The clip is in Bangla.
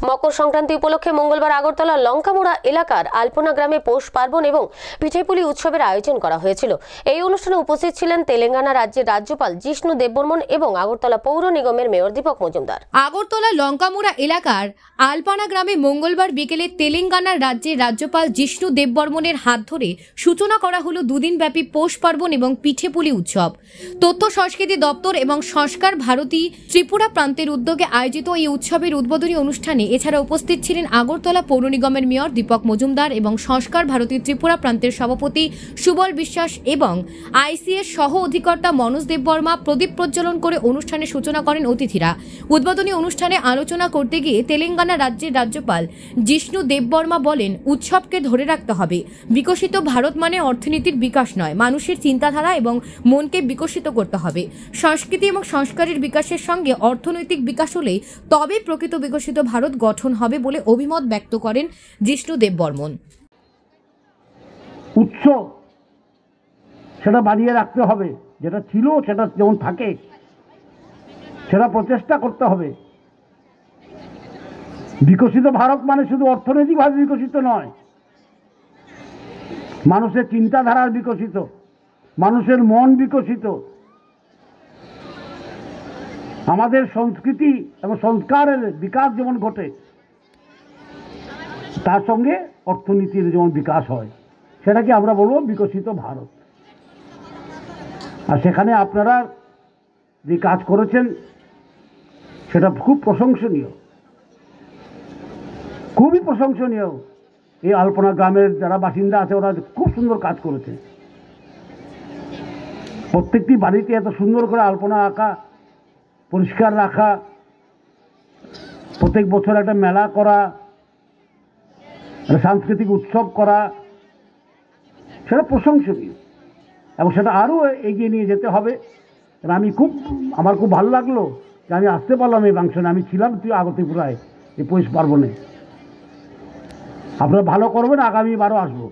মকর সংক্রান্তি উপলক্ষে মঙ্গলবার আগরতলার লঙ্কামোড়া এলাকার আলপনা গ্রামে পৌষ পার্বণ এবং পিঠেপুলি উৎসবের আয়োজন করা হয়েছিল। এই অনুষ্ঠানে উপস্থিত ছিলেন তেলেঙ্গানা রাজ্যের রাজ্যপাল জিষ্ণু দেববর্মন এবং আগরতলা পৌর নিগমের মেয়র দীপক মজুমদার। আগরতলা লঙ্কামোড়া এলাকার আলপনা গ্রামে মঙ্গলবার বিকেলে তেলেঙ্গানা রাজ্যের রাজ্যপাল জিষ্ণু দেববর্মনের হাত ধরে সূচনা করা হলো দুদিনব্যাপী পৌষ পার্বণ এবং পিঠেপুলি উৎসব। তথ্য সংস্কৃতি দপ্তর এবং সংস্কার ভারতী ত্রিপুরা প্রান্তের উদ্যোগে আয়োজিত এই উৎসবের উদ্বোধনী অনুষ্ঠানে এছাড়া উপস্থিত ছিলেন আগরতলা পৌর নিগমের মেয়র দীপক মজুমদার এবং সংস্কার ভারতী ত্রিপুরা প্রান্তের সভাপতি সুবল বিশ্বাস এবং আইসিএস সহ অধিকর্তা মনোজ দেববর্মা প্রদীপ প্রজ্বলন করে অনুষ্ঠানের সূচনা করেন অতিথিরা। উদ্বোধনী অনুষ্ঠানে আলোচনা করতে গিয়ে তেলেঙ্গানা রাজ্যের রাজ্যপাল জিষ্ণু দেববর্মা বলেন, উৎসবকে ধরে রাখতে হবে। বিকশিত ভারত মানে অর্থনীতির বিকাশ নয়, মানুষের চিন্তাধারা এবং মনকে বিকশিত করতে হবে। সংস্কৃতি এবং সংস্কারের বিকাশের সঙ্গে অর্থনৈতিক বিকাশ হলেই তবে প্রকৃত বিকশিত ভারত গঠন হবে বলে অভিমত ব্যক্ত করেন জিষ্ণু দেববর্মন। উৎসব সেটা বাড়িয়ে রাখতে হবে, যেটা ছিল সেটা যেমন থাকে সেটা প্রচেষ্টা করতে হবে। বিকশিত ভারত মানে শুধু অর্থনৈতিকভাবে বিকশিত নয়, মানুষের চিন্তাধারার বিকশিত, মানুষের মন বিকশিত, আমাদের সংস্কৃতি এবং সংস্কারের বিকাশ যেমন ঘটে তার সঙ্গে অর্থনীতির যেমন বিকাশ হয়, সেটাকে আমরা বলবো বিকশিত ভারত। আর সেখানে আপনারা যে কাজ করেছেন সেটা খুব প্রশংসনীয়, খুবই প্রশংসনীয়। এই আলপনা গ্রামের যারা বাসিন্দা আছে ওরা খুব সুন্দর কাজ করেছে। প্রত্যেকটি বাড়িতে এত সুন্দর করে আলপনা আঁকা, পরিষ্কার রাখা, প্রত্যেক বছর একটা মেলা করা, একটা সাংস্কৃতিক উৎসব করা, সেটা প্রশংসনীয় এবং সেটা আরও এগিয়ে নিয়ে যেতে হবে। আমার খুব ভালো লাগলো যে আমি আসতে পারলাম এই ফাংশনে। আমি ছিলাম আগরতলায় এই পৌষ পার্বণে। আপনারা ভালো করবেন, আগামীবারও আসবো।